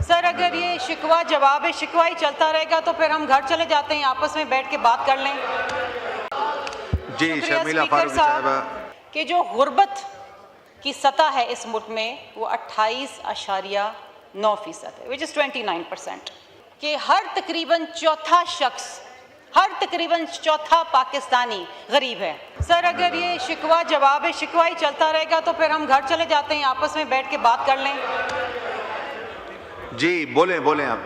Sir अगर ये शिकवा जवाब शिकवा ही चलता रहेगा तो फिर हम घर चले जाते हैं, आपस में बैठ के बात कर लें। जी शर्मिला फारूकी साहबा, कि जो गुर्बत की सतह है इस मुल्क में वो 28.9% है, विच इज़ 29%। कि हर तकरीबन चौथा पाकिस्तानी गरीब है। सर अगर ये शिकवा जवाब शिकवा ही चलता रहेगा तो फिर हम घर चले जाते हैं, आपस में बैठ के बात कर लें। जी बोलें आप।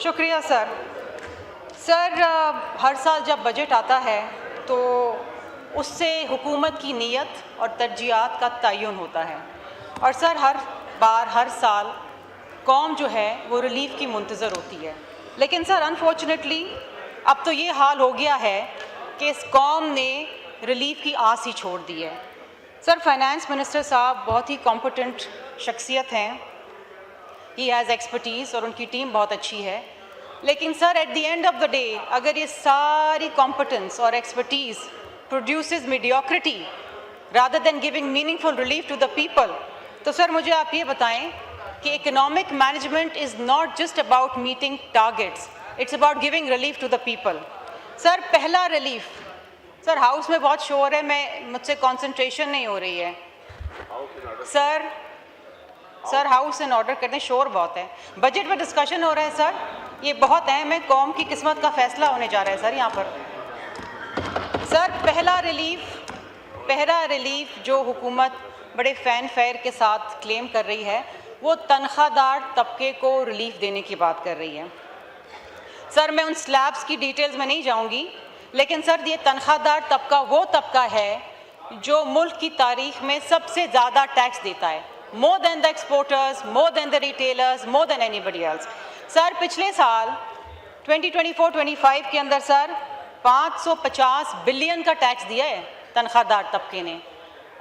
शुक्रिया सर। हर साल जब बजट आता है तो उससे हुकूमत की नीयत और तरजीहात का तयन होता है, और सर हर साल कौम जो है वो रिलीफ की मुंतज़र होती है। लेकिन सर अनफॉर्चुनेटली अब तो ये हाल हो गया है कि इस कौम ने रिलीफ की आस ही छोड़ दी है। सर फाइनेंस मिनिस्टर साहब बहुत ही कॉम्पिटेंट शख्सियत हैं, ही हैज़ एक्सपर्टीज़ और उनकी टीम बहुत अच्छी है। लेकिन sir at the end of the day अगर ये सारी कॉम्पिटेंस और expertise produces mediocrity rather than giving meaningful relief to the people, तो सर मुझे आप ये बताएं कि economic management is not just about meeting targets, it's about giving relief to the people. Sir पहला रिलीफ, सर हाउस में बहुत शोर है, मुझसे कंसंट्रेशन नहीं हो रही है। सर हाउस इन ऑर्डर करते हैं, शोर बहुत है। बजट पर डिस्कशन हो रहा है सर, ये बहुत अहम है, कौम की किस्मत का फैसला होने जा रहा है सर यहाँ पर। सर पहला रिलीफ जो हुकूमत बड़े फैन फेयर के साथ क्लेम कर रही है वो तनख्वाहदार तबके को रिलीफ देने की बात कर रही है। सर मैं उन स्लैब्स की डिटेल्स में नहीं जाऊंगी, लेकिन सर ये तनख्वाहदार तबका वो तबका है जो मुल्क की तारीख में सबसे ज़्यादा टैक्स देता है, more than the exporters, more than the retailers, more than anybody else। Sir पिछले साल 2024-25 के अंदर सर 550 बिलियन का टैक्स दिया है तनख्वाहदार तबके ने,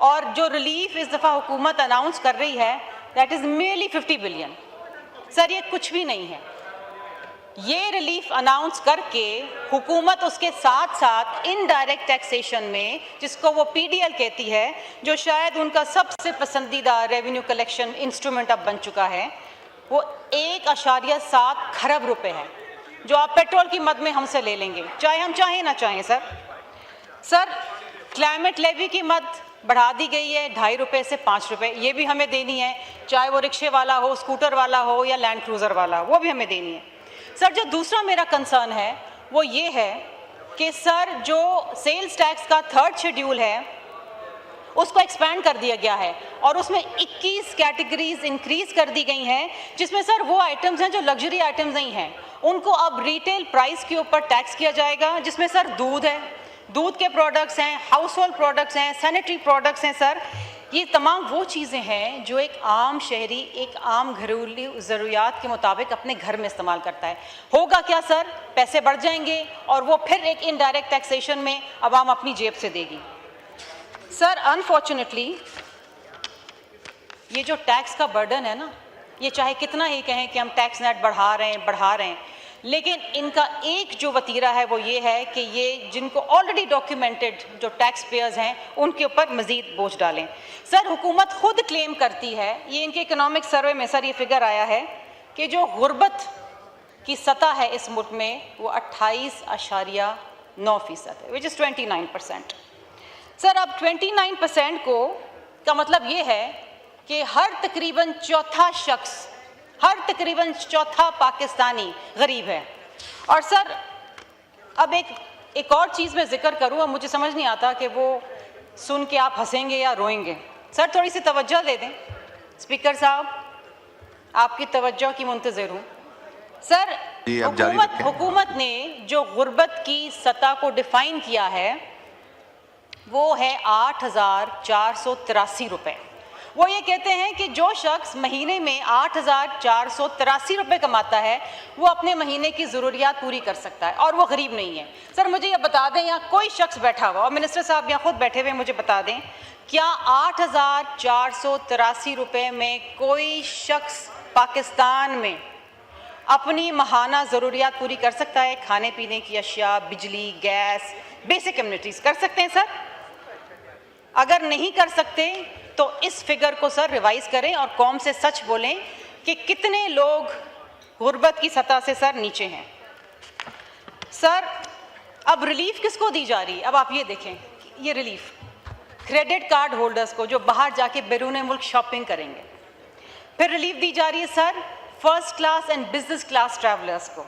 और जो रिलीफ इस दफ़ा हुकूमत अनाउंस कर रही है that is merely 50 billion. Sir ये कुछ भी नहीं है। ये रिलीफ अनाउंस करके हुकूमत उसके साथ साथ इनडायरेक्ट टैक्सेशन में, जिसको वो पीडीएल कहती है, जो शायद उनका सबसे पसंदीदा रेवेन्यू कलेक्शन इंस्ट्रूमेंट अब बन चुका है, वो 1.7 खरब रुपए है जो आप पेट्रोल की मद में हमसे ले लेंगे, चाहे हम चाहें ना चाहें। सर क्लाइमेट लेवी की मद बढ़ा दी गई है 2.5 रुपये से 5 रुपये, ये भी हमें देनी है, चाहे वो रिक्शे वाला हो, स्कूटर वाला हो या लैंड क्रूज़र वाला हो, वो भी हमें देनी है। सर जो दूसरा मेरा कंसर्न है वो ये है कि सर जो सेल्स टैक्स का 3rd शेड्यूल है उसको एक्सपैंड कर दिया गया है और उसमें 21 कैटेगरीज इंक्रीज़ कर दी गई हैं, जिसमें सर वो आइटम्स हैं जो लग्जरी आइटम्स नहीं हैं, उनको अब रिटेल प्राइस के ऊपर टैक्स किया जाएगा, जिसमें सर दूध है, दूध के प्रोडक्ट्स हैं, हाउस होल्ड प्रोडक्ट्स हैं, सैनिटरी प्रोडक्ट्स हैं। सर ये तमाम वो चीज़ें हैं जो एक आम शहरी एक आम घरेलू ज़रूरियात के मुताबिक अपने घर में इस्तेमाल करता है। होगा क्या सर, पैसे बढ़ जाएंगे और वो फिर एक इनडायरेक्ट टैक्सेशन में आवाम अपनी जेब से देगी। सर अनफॉर्चुनेटली ये जो टैक्स का बर्डन है ना, ये चाहे कितना ही कहें कि हम टैक्स नेट बढ़ा रहे हैं, लेकिन इनका एक जो वतीरा है वो ये है कि ये जिनको ऑलरेडी डॉक्यूमेंटेड जो टैक्स पेयर्स हैं उनके ऊपर मज़ीद बोझ डालें। सर हुकूमत खुद क्लेम करती है, ये इनके इकोनॉमिक सर्वे में सर ये फिगर आया है कि जो गुर्बत की सतह है इस मुल्क में वो 28.9% है, विच इज़ 29%। सर अब 29% का मतलब ये है कि हर तकरीबन चौथा पाकिस्तानी गरीब है। और सर अब एक और चीज़ मैं जिक्र करूँ, अब मुझे समझ नहीं आता कि वो सुन के आप हंसेंगे या रोएंगे। सर थोड़ी सी तवज्जो दे दें, स्पीकर साहब आपकी तवज्जो की मुंतज़िर हूँ। सर हुकूमत ने जो गुर्बत की सतह को डिफ़ाइन किया है वो है 8,483 रुपये। वो ये कहते हैं कि जो शख्स महीने में 8,483 रुपये कमाता है वो अपने महीने की ज़रूरियात पूरी कर सकता है और वो गरीब नहीं है। सर मुझे ये बता दें, यहाँ कोई शख्स बैठा हुआ, और मिनिस्टर साहब यहाँ खुद बैठे हुए, मुझे बता दें क्या 8,483 रुपये में कोई शख्स पाकिस्तान में अपनी माहाना ज़रूरियात पूरी कर सकता है? खाने पीने की अशिया, बिजली, गैस, बेसिक कम्युनिटीज़ कर सकते हैं सर? अगर नहीं कर सकते तो इस फिगर को सर रिवाइज़ करें और कौम से सच बोलें कि कितने लोग गुर्बत की सतह से सर नीचे हैं। सर अब रिलीफ किसको दी जा रही है? अब आप ये देखें, ये रिलीफ क्रेडिट कार्ड होल्डर्स को जो बाहर जाके बैरून मुल्क शॉपिंग करेंगे। फिर रिलीफ दी जा रही है sir first class and business class travellers को।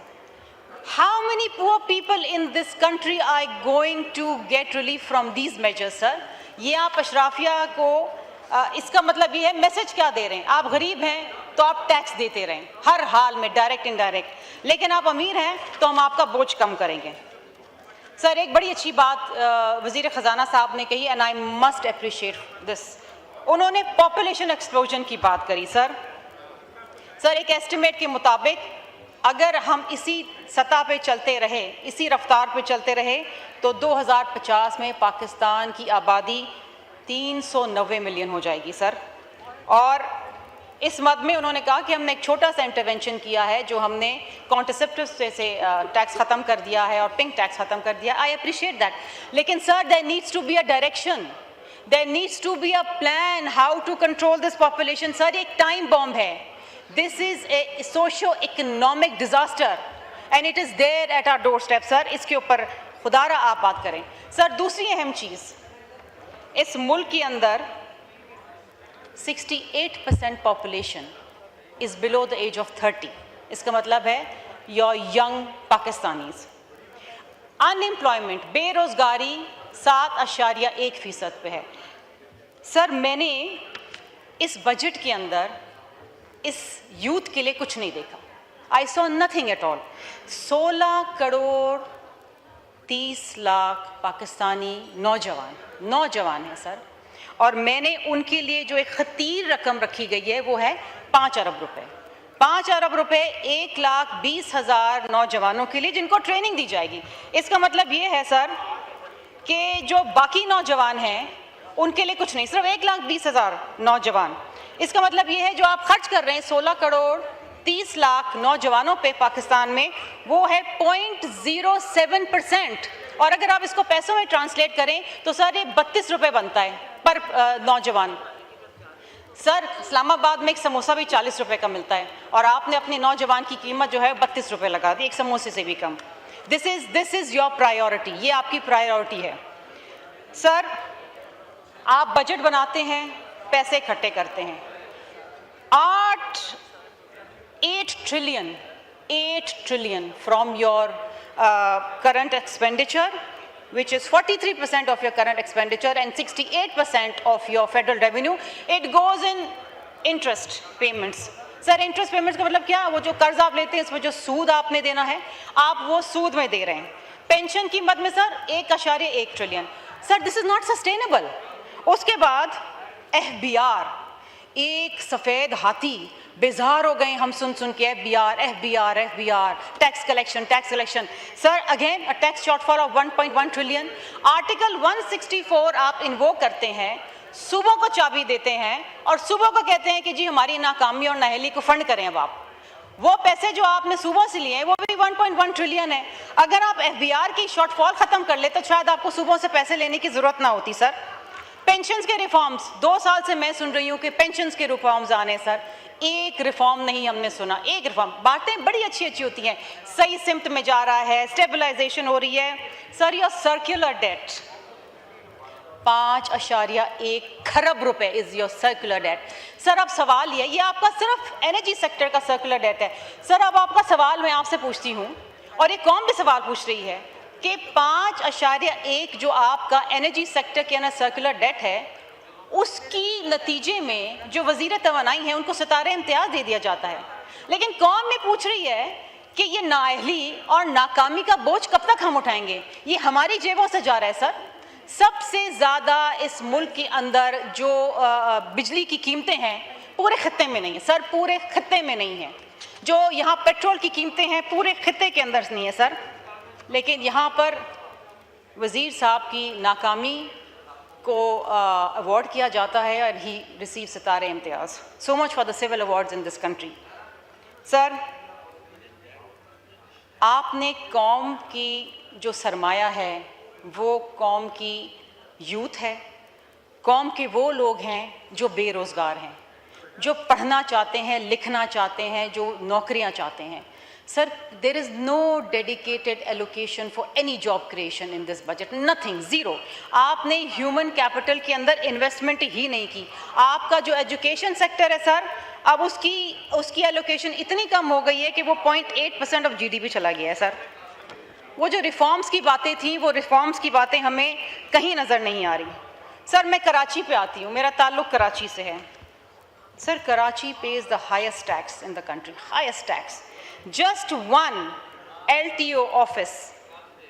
How many poor people in this country are going to get relief from these measures sir? ये आप अशराफिया को इसका मतलब ये है, मैसेज क्या दे रहे हैं? आप गरीब हैं तो आप टैक्स देते रहें हर हाल में, डायरेक्ट इनडायरेक्ट, लेकिन आप अमीर हैं तो हम आपका बोझ कम करेंगे। सर एक बड़ी अच्छी बात वज़ीर ख़जाना साहब ने कही, and I must appreciate this. उन्होंने पॉपुलेशन एक्सप्लोजन की बात करी सर। एक एस्टिमेट के मुताबिक अगर हम इसी सतह पे चलते रहे, इसी रफ्तार पे चलते रहे, तो 2050 में पाकिस्तान की आबादी 390 मिलियन हो जाएगी सर। और इस मद में उन्होंने कहा कि हमने एक छोटा सा इंटरवेंशन किया है, जो हमने कॉन्ट्रसेप्टिव से टैक्स ख़त्म कर दिया है और पिंक टैक्स ख़त्म कर दिया। आई अप्रिशिएट दैट, लेकिन sir there needs to be a direction, there needs to be a plan how to control this population. Sir एक टाइम बॉम्ब है, this is a socio economic disaster and it is there at our doorstep sir. इसके ऊपर खुदारा आप बात करें। Sir दूसरी अहम चीज़, इस मुल्क के अंदर 68% population is below the age of 30। इसका मतलब है योर यंग पाकिस्तानीज। अनएम्प्लॉयमेंट, बेरोज़गारी 7.1% पे है। सर मैंने इस बजट के अंदर इस यूथ के लिए कुछ नहीं देखा। I saw nothing at all. 16 crore 30 lakh Pakistani नौजवान हैं सर, और मैंने उनके लिए जो एक खतीर रकम रखी गई है वो है 5 अरब रुपए। 5 अरब रुपए 1,20,000 नौजवानों के लिए जिनको ट्रेनिंग दी जाएगी। इसका मतलब ये है सर कि जो बाकी नौजवान हैं उनके लिए कुछ नहीं, सिर्फ 1,20,000 नौजवान। इसका मतलब ये है जो आप खर्च कर रहे हैं 16 करोड़ 30 लाख नौजवानों पे पाकिस्तान में, वो है 0.07%। और अगर आप इसको पैसों में ट्रांसलेट करें तो सर ये 32 रुपये बनता है पर नौजवान। सर इस्लामाबाद में एक समोसा भी 40 रुपये का मिलता है, और आपने अपने नौजवान की कीमत जो है 32 रुपये लगा दी, एक समोसे से भी कम। दिस इज़ योर प्रायोरिटी, ये आपकी प्रायोरिटी है। सर आप बजट बनाते हैं, पैसे इकट्ठे करते हैं, 8 trillion from your current expenditure, which is 43% of your current expenditure and 68% of your federal revenue, it goes in interest payments. Sir interest payments का मतलब क्या? वो जो कर्ज आप लेते हैं इसमें जो सूद आपने देना है, आप वो सूद में दे रहे हैं। पेंशन की मद में sir 1.1 trillion. Sir this is not sustainable. उसके बाद FBR, एक सफ़ेद हाथी, बेजार हो गए हम सुन के FBR, tax collection. Sir again a tax shortfall of 1.1 trillion. Article 164 आप इन्वोक करते हैं, सूबों को चाबी देते हैं और सूबों को कहते हैं कि जी हमारी नाकामी और नाअहली को फंड करें। अब आप वो पैसे जो आपने सूबों से लिए हैं वो भी 1.1 ट्रिलियन है। अगर आप FBR की शॉर्टफॉल ख़त्म कर ले तो शायद आपको सूबों से पैसे लेने की ज़रूरत ना होती। सर पेंशन्स के रिफॉर्म्स, 2 साल से मैं सुन रही हूँ कि पेंशन्स के रिफॉर्म्स आने। सर एक रिफॉर्म नहीं हमने सुना, एक रिफॉर्म। बातें बड़ी अच्छी होती हैं, सही सिमत में जा रहा है, स्टेबलाइजेशन हो रही है। सर योर सर्कुलर डेट 5.1 खरब रुपए is your circular debt. Sir अब सवाल ये आपका सिर्फ एनर्जी सेक्टर का सर्कुलर डेट है। सर अब आपका सवाल मैं आपसे पूछती हूँ, और एक कौम भी सवाल पूछ रही है कि 5.1 जो आपका एनर्जी सेक्टर के अंदर सर्कुलर डेट है, उसकी नतीजे में जो वज़ीर तवानाई है उनको सितारे इम्तियाज़ दे दिया जाता है। लेकिन कौम में पूछ रही है कि ये नाअहली और नाकामी का बोझ कब तक हम उठाएंगे? ये हमारी जेबों से जा रहा है। सर सबसे ज़्यादा इस मुल्क के अंदर जो बिजली की कीमतें हैं पूरे खत्ते में नहीं है। सर पूरे खत्ते में नहीं है। जो यहाँ पेट्रोल की कीमतें हैं पूरे खत्ते के अंदर नहीं है सर। लेकिन यहाँ पर वज़ीर साहब की नाकामी को अवार्ड किया जाता है और ही रिसीव सितारे इम्तियाज़। So much for the civil awards in this country. Sir आपने कौम की जो सरमाया है वो कौम की यूथ है, कौम के वो लोग हैं जो बेरोज़गार हैं। जो पढ़ना चाहते हैं, लिखना चाहते हैं, जो नौकरियां चाहते हैं। Sir, there is no dedicated allocation for any job creation in this budget, nothing, zero. आपने ह्यूमन कैपिटल के अंदर इन्वेस्टमेंट ही नहीं की। आपका जो एजुकेशन सेक्टर है सर, अब उसकी एलोकेशन इतनी कम हो गई है कि वो 0.8% ऑफ GDP चला गया है सर। वो जो रिफॉर्म्स की बातें थी, वो रिफॉर्म्स की बातें हमें कहीं नज़र नहीं आ रही। सर, मैं कराची पे आती हूँ, मेरा ताल्लुक़ कराची से है। Sir, Karachi page the highest tax in the country, highest tax. Just one LTO office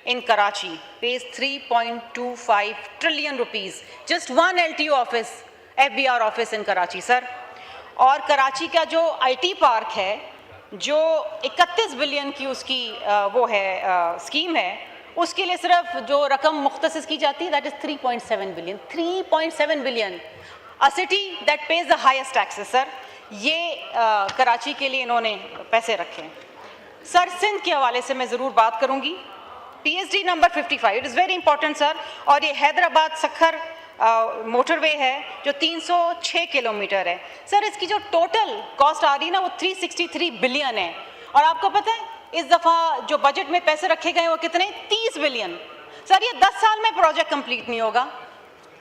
in Karachi pays 3.25 trillion rupees. Just one LTO office, FBR office in Karachi, sir. और कराची का जो IT पार्क है, जो 31 बिलियन की उसकी वो है scheme है, उसके लिए सिर्फ जो रकम मुख्तसिस की जाती है, that is 3.7 billion. 3.7 billion, a city that page the highest taxes, sir. ये कराची के लिए इन्होंने पैसे रखे हैं। सर, सिंध के हवाले से मैं ज़रूर बात करूंगी। PSD number 55, it is very important sir. और ये हैदराबाद सखर मोटरवे है जो 306 किलोमीटर है। सर, इसकी जो टोटल कॉस्ट आ रही है ना, वो 363 बिलियन है। और आपको पता है इस दफ़ा जो बजट में पैसे रखे गए वो कितने? 30 बिलियन। सर, ये 10 साल में प्रोजेक्ट कंप्लीट नहीं होगा।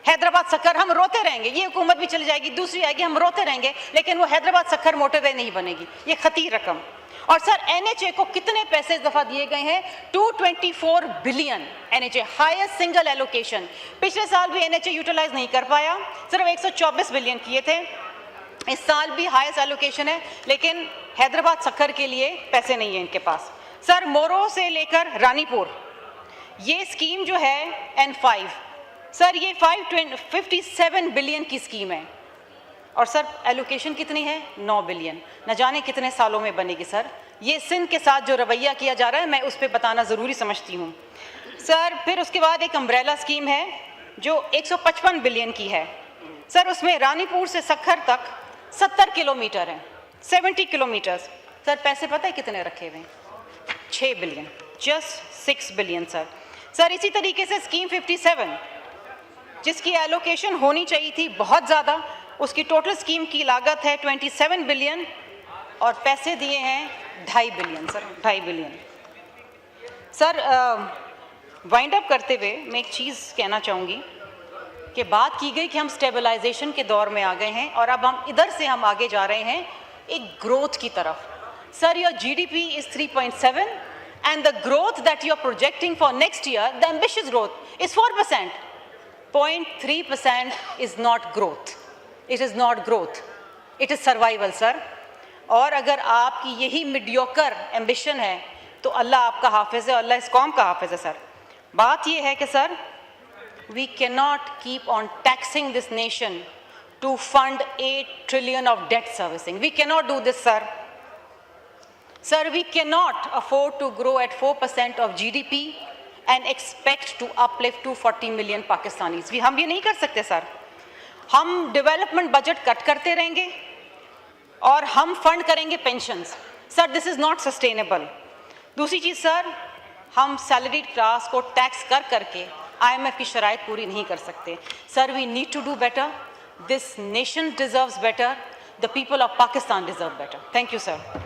हैदराबाद सखर, हम रोते रहेंगे, ये हुकूमत भी चली जाएगी, दूसरी आएगी, हम रोते रहेंगे, लेकिन वो हैदराबाद सखर मोटरवे नहीं बनेगी। ये खतीर रकम। और सर, NHA को कितने पैसे इस दफ़ा दिए गए हैं? 224 billion NHA, highest single allocation. पिछले साल भी NHA यूटिलाइज नहीं कर पाया, सिर्फ 124 बिलियन किए थे। इस साल भी हाईएस्ट एलोकेशन है, लेकिन हैदराबाद सखर के लिए पैसे नहीं है इनके पास। सर, मोरो से लेकर रानीपुर ये स्कीम जो है N5, सर ये 557 बिलियन की स्कीम है। और सर, एलोकेशन कितनी है? 9 बिलियन। न जाने कितने सालों में बनेगी सर। ये सिंध के साथ जो रवैया किया जा रहा है, मैं उस पर बताना ज़रूरी समझती हूँ सर। फिर उसके बाद एक अम्ब्रेला स्कीम है जो 155 बिलियन की है। सर, उसमें रानीपुर से सखर तक 70 किलोमीटर है, 70 किलोमीटर्स। सर, पैसे पता है कितने रखे हुए हैं? 6 billion, just 6 billion sir. Sir, इसी तरीके से स्कीम 57 जिसकी एलोकेशन होनी चाहिए थी बहुत ज़्यादा, उसकी टोटल स्कीम की लागत है 27 बिलियन और पैसे दिए हैं 2.5 billion sir, 2.5 billion. Sir, wind up करते हुए मैं एक चीज़ कहना चाहूँगी कि बात की गई कि हम स्टेबलाइजेशन के दौर में आ गए हैं और अब हम इधर से हम आगे जा रहे हैं एक ग्रोथ की तरफ। Sir, your GDP is 3.7 and the growth that you are projecting for next year, the ambitious growth is 4%। 0.3% is not growth. It is not growth. It is survival, sir. और अगर आपकी यही मीडियोकर एम्बिशन है तो अल्लाह आपका हाफिज़ है, अल्लाह इस कौम का हाफिज़ है सर। बात ये है कि sir, we cannot keep on taxing this nation to fund 8 trillion of debt servicing. We cannot do this, sir. Sir, we cannot afford to grow at 4% of GDP and expect to uplift 240 million Pakistanis. हम ये नहीं कर सकते sir. हम development budget cut करते रहेंगे और हम फंड करेंगे pensions. Sir, this is not sustainable. दूसरी चीज़ सर, हम सैलरीड क्लास को टैक्स करके IMF की शराइत पूरी नहीं कर सकते। Sir, we need to do better. This nation deserves better. The people of Pakistan deserve better. Thank you sir.